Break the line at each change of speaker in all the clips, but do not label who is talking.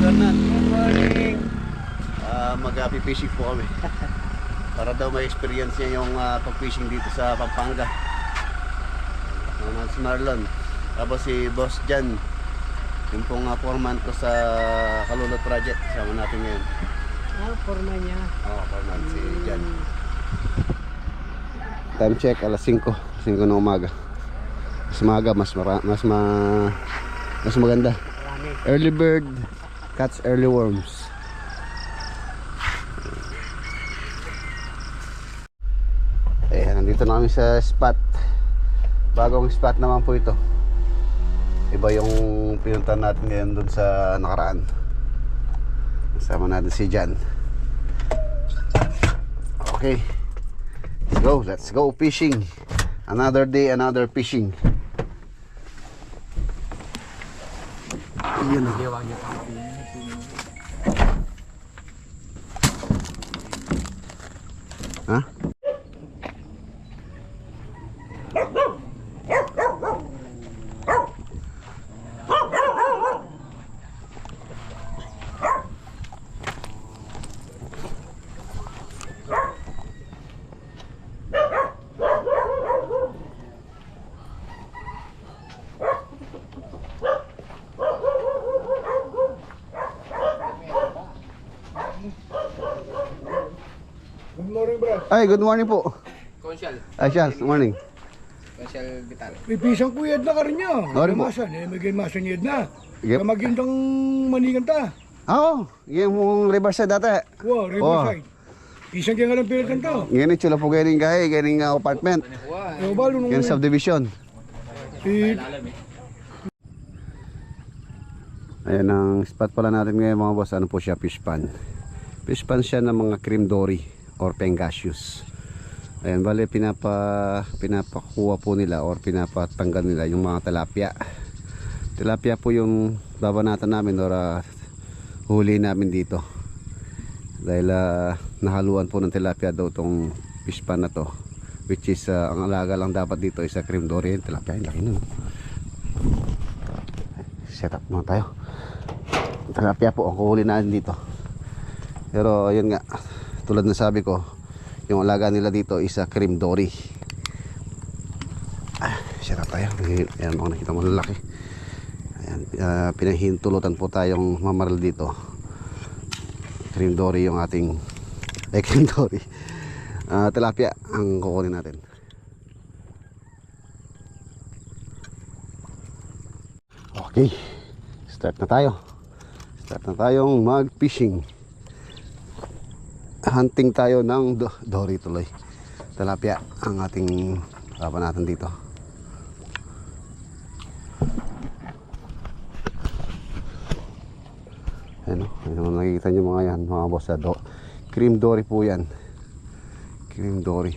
Fernan.
Good morning.
Mag-fishing po kami. Para daw may experience niya yung pag-fishing dito sa Pampanga. Si Marlon. Tapos si Boss Jan. Yung pong foreman ko sa Kalulot Project. Sama natin ngayon.
Forma niya.
Oo, foreman si Jan. Time check, alas 5. 5 ng umaga. Mas maaga, mas maganda.
Marami.
Early bird catch early worms. Nandito na kami sa spot. Bagong spot naman po ito. Iba yung pinuntahan natin ngayon dun sa nakaraan. Kasama natin si Jan. Okay, let's go fishing. Another day, another fishing. Yun o. Ha?
Good morning, bro.
Ay, good morning po.
Consyal.
Ay, Charles, good morning.
Consyal Vital.
May pisang kuyad na ka rin niya.
Sorry po.
Masan, may masan yun na.
Yep.
Magindang manigan ta.
Oo, yung Riverside dati.
Wow, Riverside. Pisang kaya nga lang pinatan to.
Ngayon yung chula po galing kahe, galing apartment.
Yung balo nung
Yung subdivision. Ayan ang spot pala natin ngayon mga boss. Ano po siya? Fish pan. Fish pan siya ng mga cream dory or pangasius. Ayan, bale pinapakuha po nila or pinapatanggal nila yung mga tilapia. Tilapia po yung babanatan namin or huli namin dito. Dahil nahaluan po ng tilapia daw tong fish pan na to. Which is ang alaga lang dapat dito is cream dory. Tilapia, laki nun. Set up muna tayo. Tilapia po ang kuhuli natin dito. Pero yun nga, tulad na sabi ko, yung alaga nila dito is cream dory. Set up tayo. Ayan mga nakita mo lalaki. Ayan, pinahintulutan po tayong mamaral dito. Cream dory yung ating cream dory. Tilapia ang kukunin natin. Okay, start na tayo. Start na tayong mag-fishing. Hunting tayo ng dory tuloy. Tilapia ang ating laban natin dito. Ano nakikita nyo mga yan, mga boss. Cream dory po yan. Cream dory.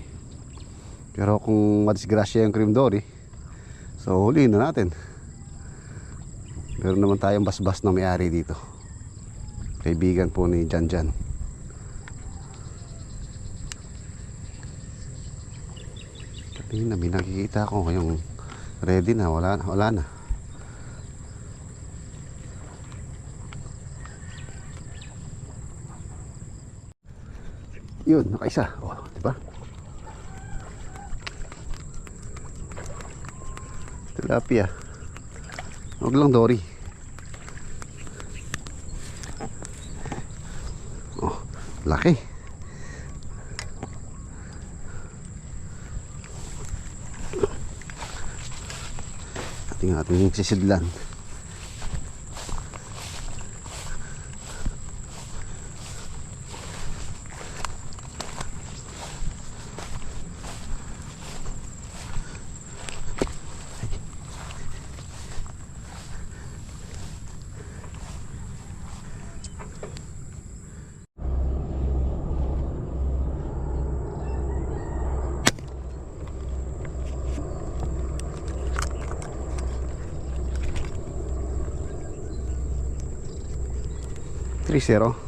Pero kung madisgrasya yung cream dory, so huliin na natin. Meron naman tayong basbas na may-ari dito. Kaibigan po ni Jan. Tingin na, may nakikita ko yung ready na, wala na. Yun, nakaisa. Oh, diba? Tilapia. Huwag lang dory. Oh, laki. Ating sisidlan. Trisero.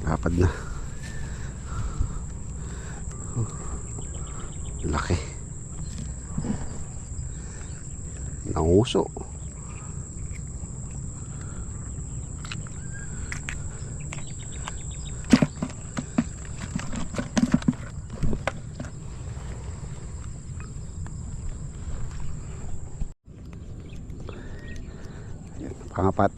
Lapad na. Laki. Nanguso. Pangapat.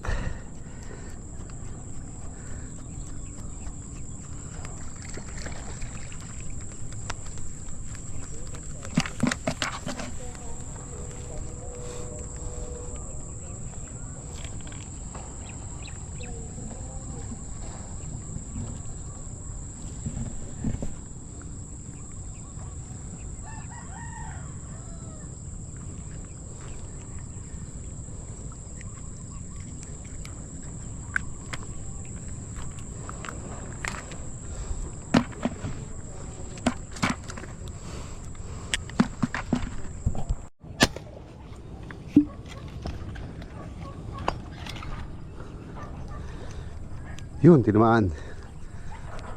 Yun, tinamaan.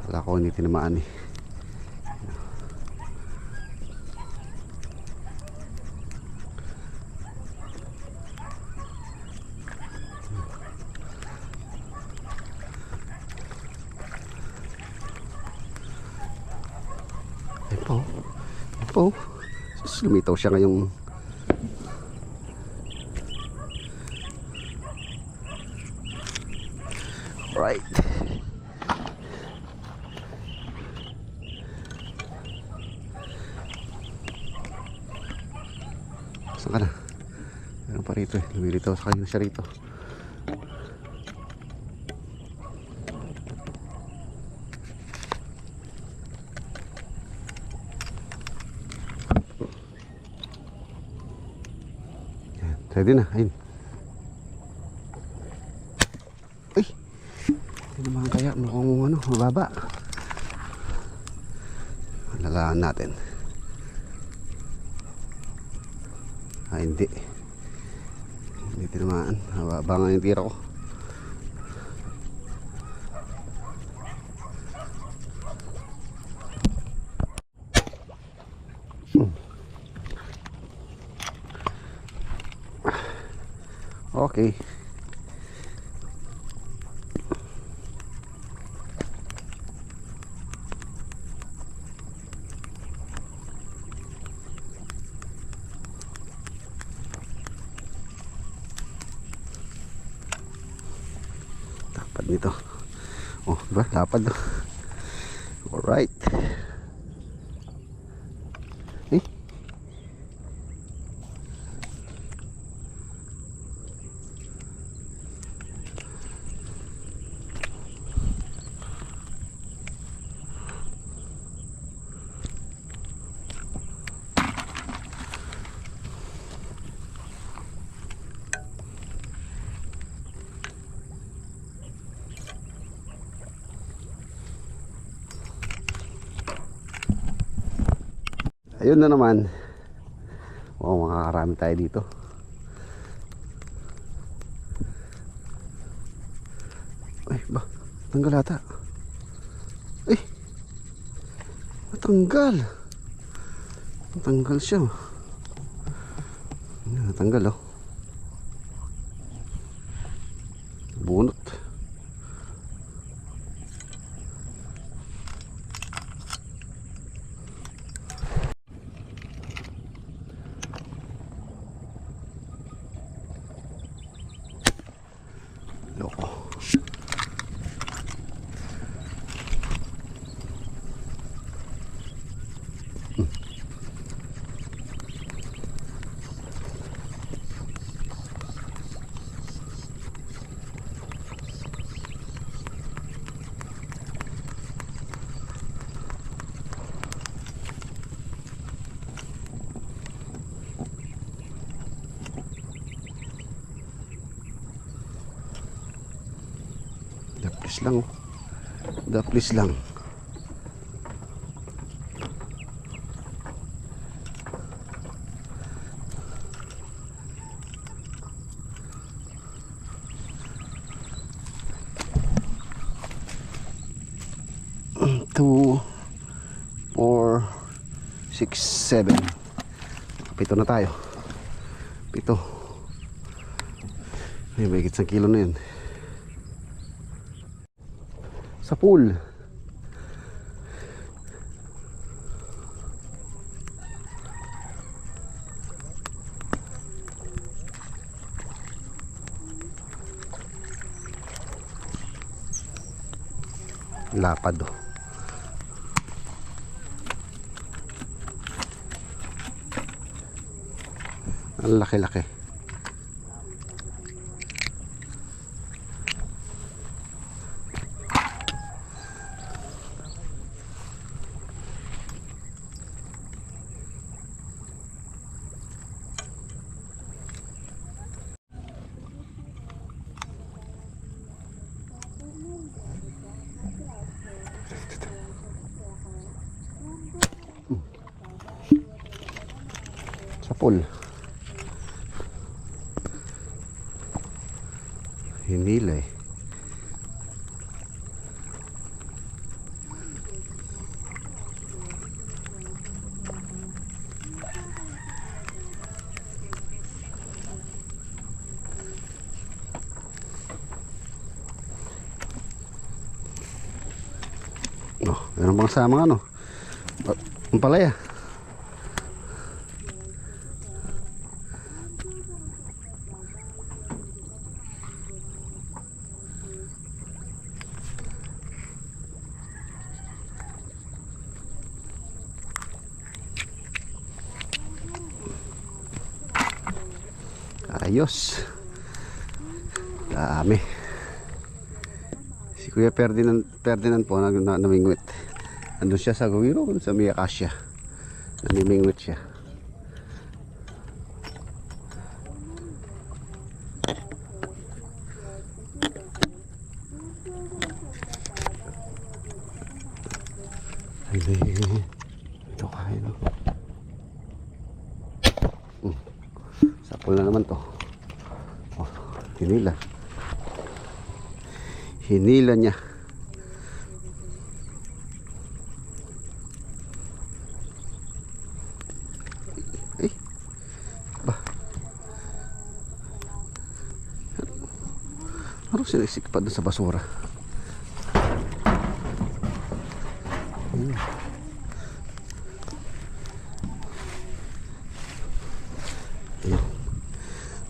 Wala ko hindi tinamaan eh. Ayun po. Ayun po. Lumitaw siya ngayong right. Saan ka na? Meron pa rito eh. Lumilitaw sa kanya siya rito. Yan. Ready na. Ayun. Ay! Hindi naman kaya mukhang ano, mababa. Lalaan natin. Ah, hindi. Hindi tinamaan. Mababa nga yung tira ko. Okay. Lapad nito. Oh, diba? Lapad. Alright. Eh? Ayun na naman. Oh, makakarami tayo dito. Ay, ba? Tanggal ata. Ay! Natanggal. Natanggal siya. Natanggal oh. Bunot. Loko. Daplis lang. Daplis lang. 2, 4, 6, 7. Pito na tayo. Pito. Ay, may higit 1 kilo na yan. Sa pool. Lapad oh. Ang laki-laki. Sa pool. Hinila eh. Oh, meron bang sama ano? Ang palaya. Ayos. Dami. Si Kuya Ferdinand po namingwit. Andun siya sa Gawiro, sa may Acacia. Namimingwit siya. Ito kain. Sapol na naman to. Oh, hinila. Hinila niya. Eh. Ba. Ano sinisik pa doon sa basura? Ayun.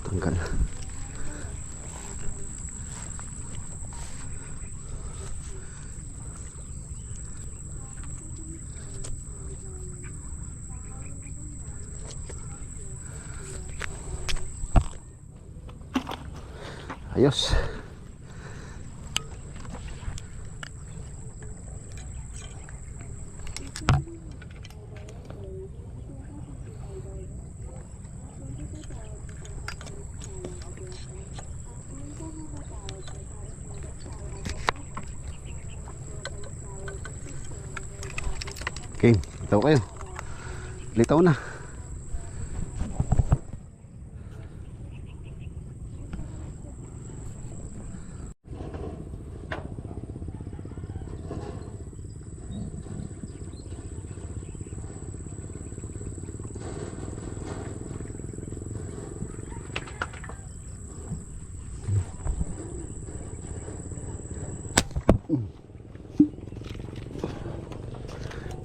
Tanggal. Ayos. Okay, litaw kayo. Litaw na.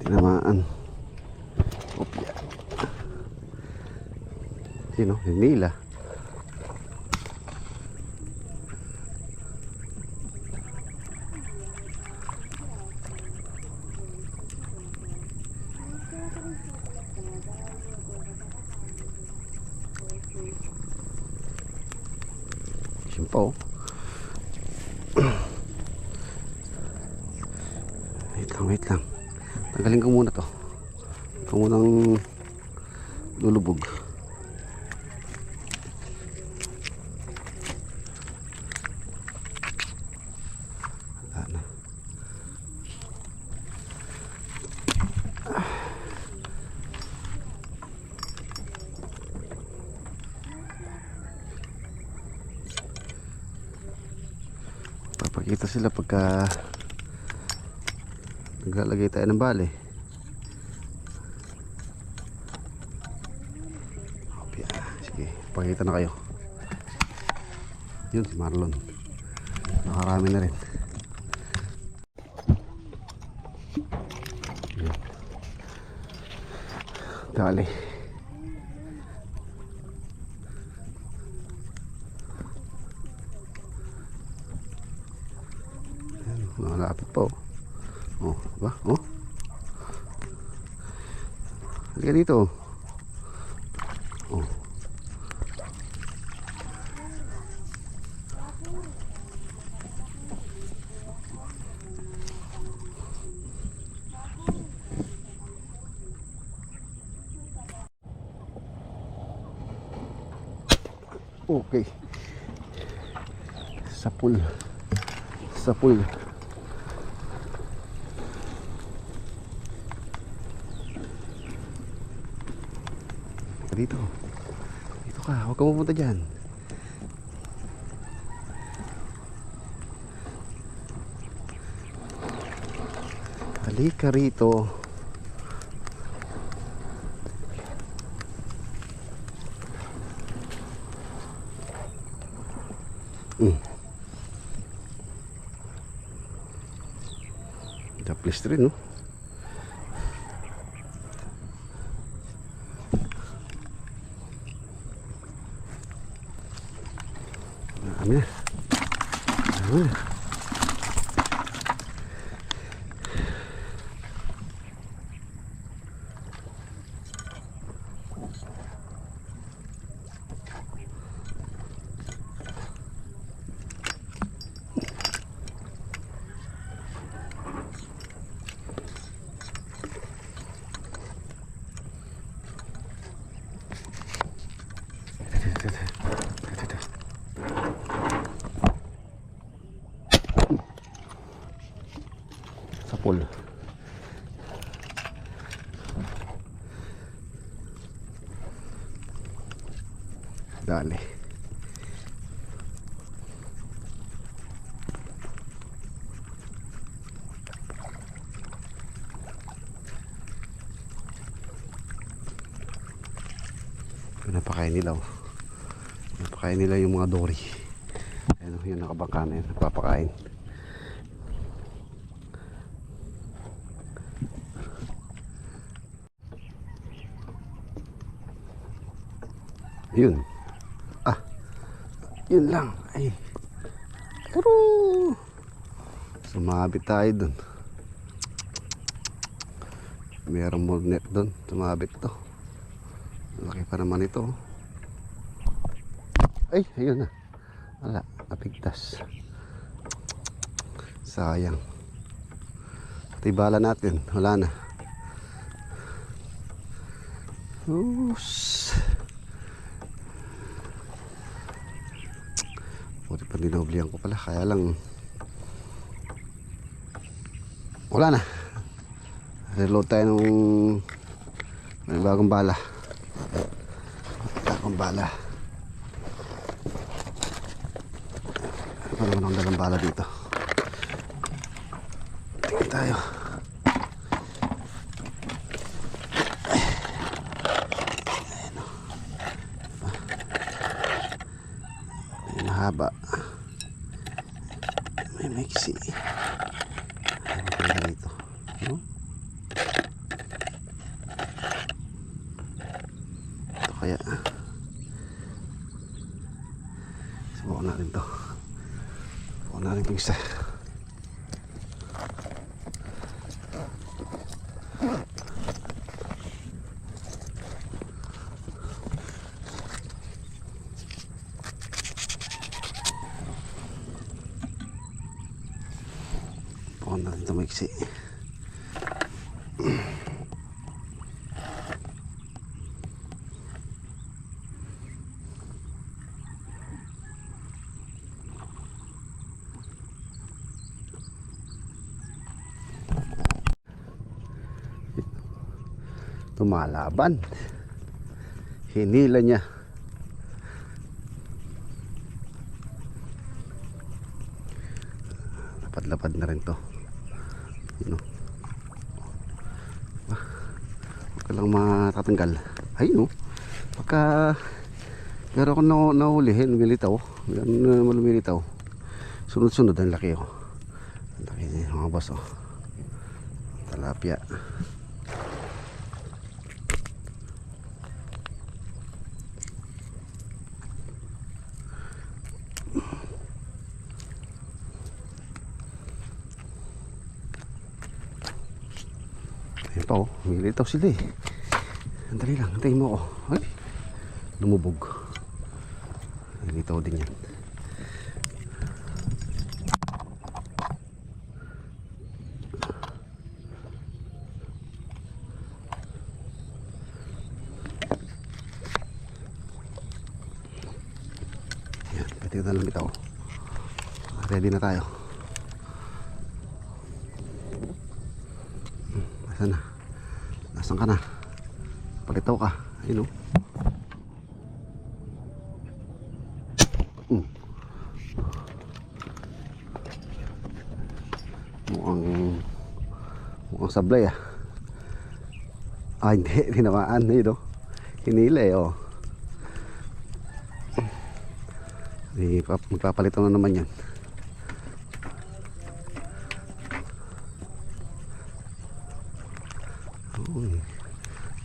Tinamaan. Opya. Sino? Hinila. Simpo. Wait lang. Tanggalin ko muna to. Ito munang lulubog. Wala na. Papakita sila pagka Naglalagay tayo ng bale. Opya. Sige, pakita na kayo. Yun si Marlon. Nakarami na rin. Yun. Dali. Malapit pa oh. Oh, ba? Oh. Halika dito. Oh. Okay. Sapul. Sapul. Dito. Dito ka. Huwag ka pupunta dyan. Halika rito. Tapos rin, no? Marami na. Marami na. Sapul. Dali. Pinapakain nila oh. Pinapakain nila yung mga dory. Ayun oh, yung nakabangka na yun. Napapakain. Yun. Ah. Yun lang. Ay. Pero sumabit tayo dun. Merong magnet dun. Sumabit to. Laki pa naman ito. Ay, ayun na. Wala. Napigtas. Sayang. Pati bala natin. Wala na. Oops. Buti pa dinoblihan ko pala. Kaya lang wala na. Reload tayo ng may bagong bala. Bagong bala. Ano naman ang dalang bala dito? Tingin tayo. May mahaba. May mixi. Ano kaya dito? No? Ito kaya. Subukan natin to. Subukan natin itong isa. Subukan natin ito maiksi. Tumalaban. Hinila niya. Lapad-lapad na rin to. Yun o. ka lang matatanggal. Ayun, no? Pagka meron akong nahulihin, lumilitaw. Meron lumilitaw. Sunod-sunod ang laki, oh. Ang laki niya, mga boss, oh. Talapia. Ayan pa, oh. Lumilitaw sila, eh. Andali lang, antayin mo ako. Ay, lumubog. Lumilitaw din yan. Ayan, pwede na lumitaw. Ready na tayo. Nasaan na? Nasaan ka na? Palitaw ka. Ayun, oh. Mukhang sablay, ah. Ah, hindi. Tinamaan. Ayun, oh. Hinila, eh, oh. Magpapalitaw na naman yan. Uy.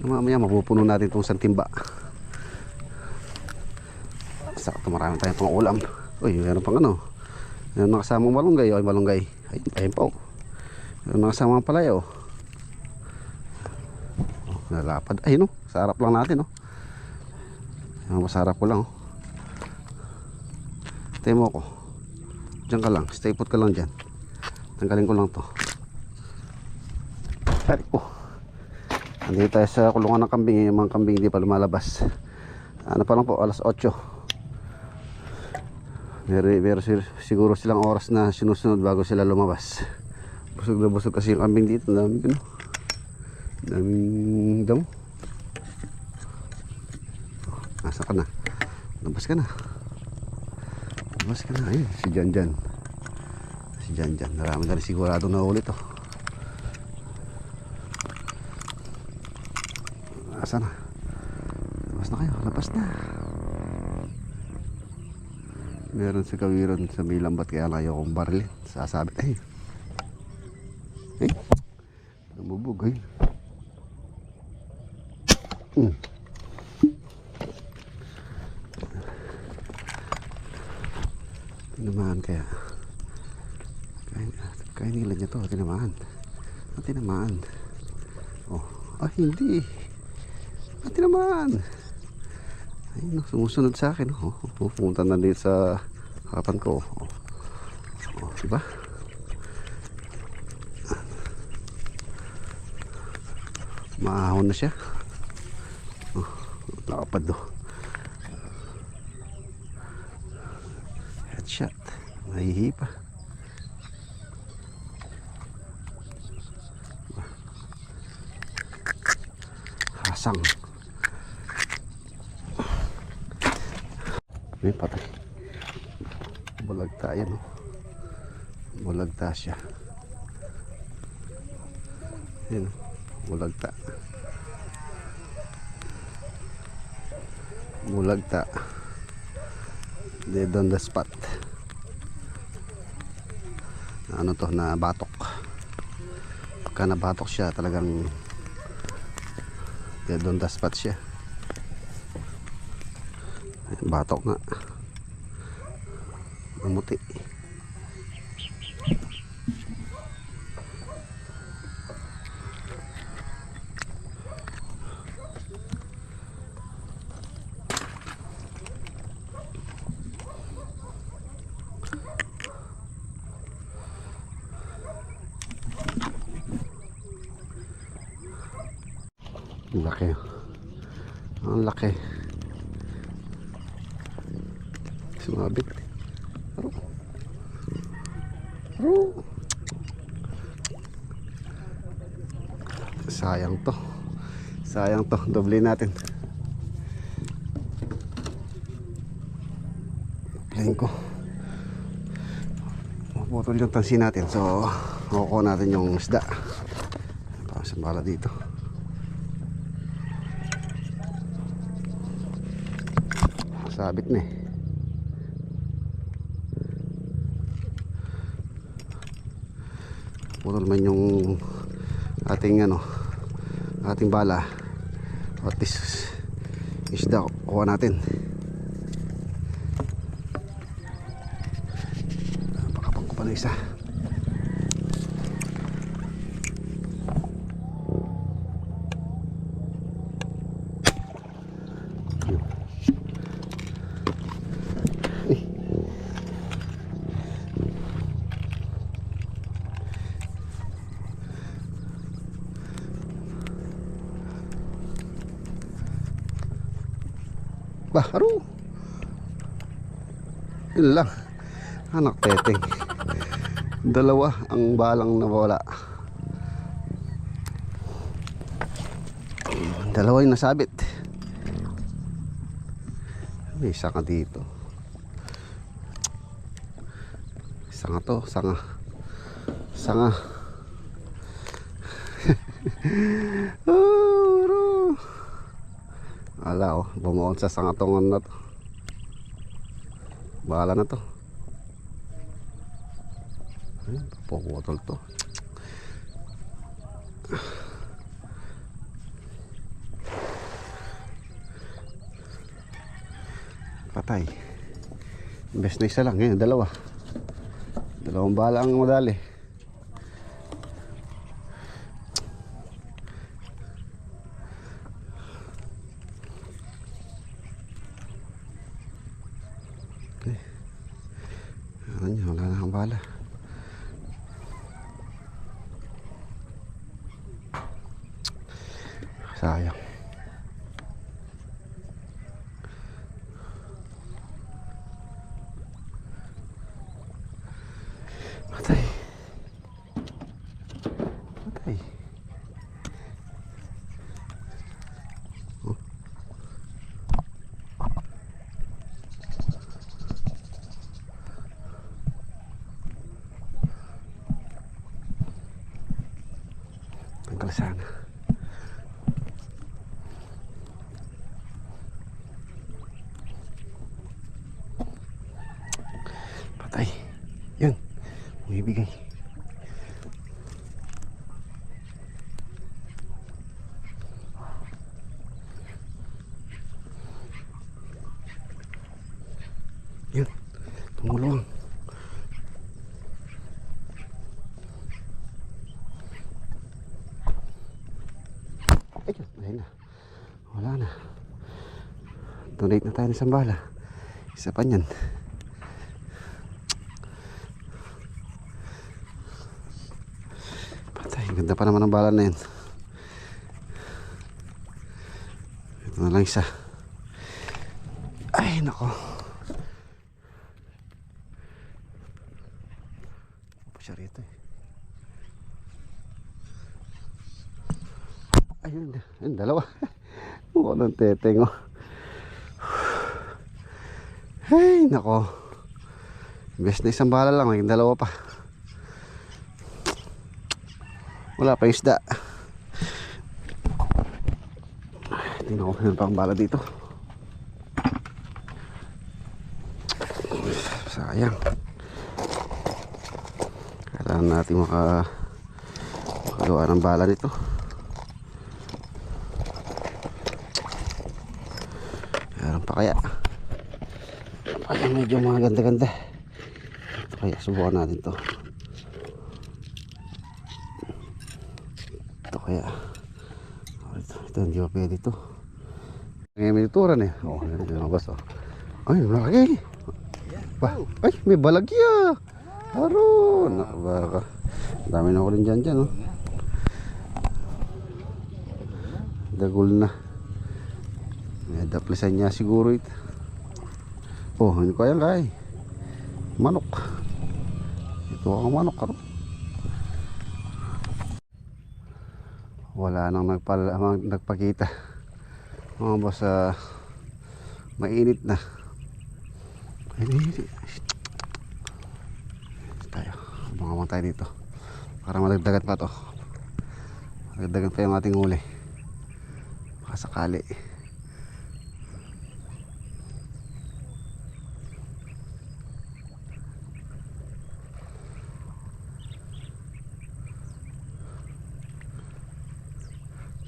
Mamaya mapupuno natin itong santimba. Sakto, marami tayong pang ulam. Uy, meron pang ano. Meron nakasamang malunggay. Ay, malunggay. Ayun pa, oh. Meron nakasamang palaya, oh. Oh, nalapad. Ayun, oh. Sa harap lang natin, oh. Masarap ko lang, oh. Tayo mo ako. Diyan ka lang. Stay put ka lang dyan. Tanggalin ko lang to. Ay, oh. Andito tayo sa kulungan ng kambing. Yung mga kambing hindi pa lumalabas. Ano pa lang po, alas 8. Meron siguro silang oras na sinusunod bago sila lumabas. Busog na busog kasi yung kambing dito. Daming ano, daming damo. Nasa ka na? Labas ka na. Labas ka na. Ayun, si Janjan. Si Janjan. Marami na rin sigurado na ulit, oh. Asa na? Labas na kayo. Labas na. Meron sa kawiran sa may lambat kaya lang ayaw kong barilin. Sasabit. Ay. Ay. Namubog. Ay. Tinamaan kaya. Kaya nila niya to. Tinamaan. Tinamaan. Oh. Ah, hindi. Tinamaan. Ayun, sumusunod sa akin. Oh, pupunta na dito sa harapan ko. Oh, diba? Maahon na siya. Oh, nakapad do. Headshot. Nahihipa. Hasang. May patay. Bulagta yan, oh. Bulagta siya. Yan, bulagta. Bulagta. Dead on the spot. Ano to, na batok. Pagka nabatok siya, talagang dead on the spot siya. Batok nga. Mamuti. Ang laki. Ang laki. Sumabit. Sayang to. Sayang to. Doble natin. Plain ko. Maputol yung tansi natin. So, kukuha natin yung isda. Pasang bala dito. Sabit na eh. Putol man yung ating ating bala. At least isda kuha natin. Pakapang ko pa ng isa. Baro. Yun lang. Anak teteng. Dalawa ang balang nawala. Dalawa yung nasabit. May isa ka dito. Sanga to. Sanga. Oh, ala bumuon sa sangatongan na to. Bahala na to. Puputol to. Patay. Imbes na isa lang, ngayon dalawang bala ang madali. Wala na ang bala. Sayang. Patay. Tanggal sana. Patay. Yun. Bumibigay. Yun. Tumulong. Ayun na. Wala na. Donate na tayo ng isang bala. Isa pa niyan. Patay. Ganda pa naman ang bala na yun. Ito na lang isa. Ay nako. Apa siya rito eh. Ayun, dalawa. Mukha ng teteng oh. Ay, nako. Best na isang bala lang, may dalawa pa. Wala pa isda. Tingnan ko kung pang bala dito. Sayang. Kailangan natin makagawa ng bala nito. Kaya medyo mga ganda-ganda. Ito kaya subukan natin to. Ito kaya ito hindi pa pwede ito. Ngayon may turan eh. Oh, ito yung bas oh. Ay, malaki. Ay, may balagya. Aron. Baka dami na ko rin dyan oh. Dagol na. Daplisan niya siguro ito. Oh, hindi ko yan kay manok. Ito ang manok karo. Wala nang nagpakita. Mga boss, mainit na. Tayo, bumamang tayo dito para madagdagan pa to. Madagdagan pa yung ating huli. Baka sakali.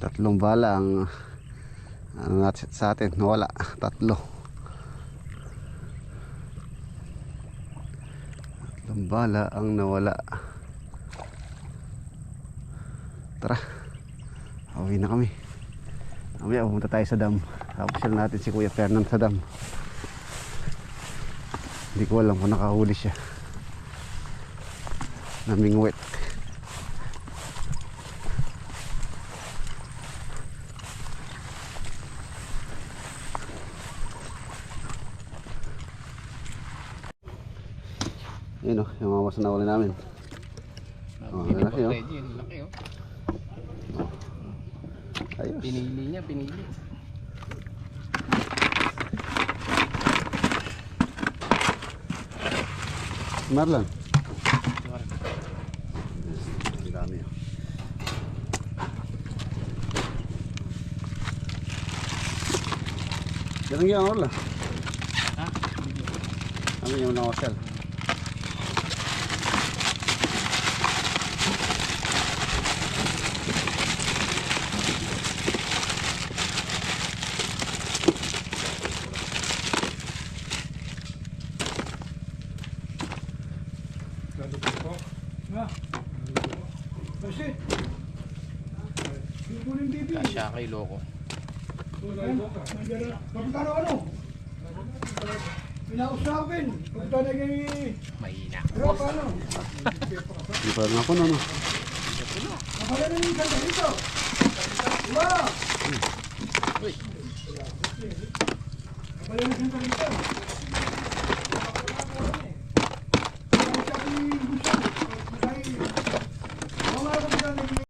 Tatlong bala ang sa atin nawala. Tatlong bala ang nawala. Tara, uwi na kami. Mamaya pumunta tayo sa dam. Tapos sila natin si Kuya Fernand sa dam. Hindi ko alam kung nakahuli siya. Namingwit. Yun o, yung mga basa na uli namin. Oh, lalaki o.
Laki oh.
Ayos.
Pinili niya, pinili.
Marlon. Ang dami o. Ganun yung orla.
Ha?
Ano yung nakasal?
Ha? Kasi, yung kuling bibi.
Kasya kay Loko.
Kapitano ano? Pinausapin. Kapitano kay...
Mahina.
Pero paano?
Hindi pa rin ako no.
Kapala na yung ganda dito. Diba?
Uy.
Kapala na yung ganda dito.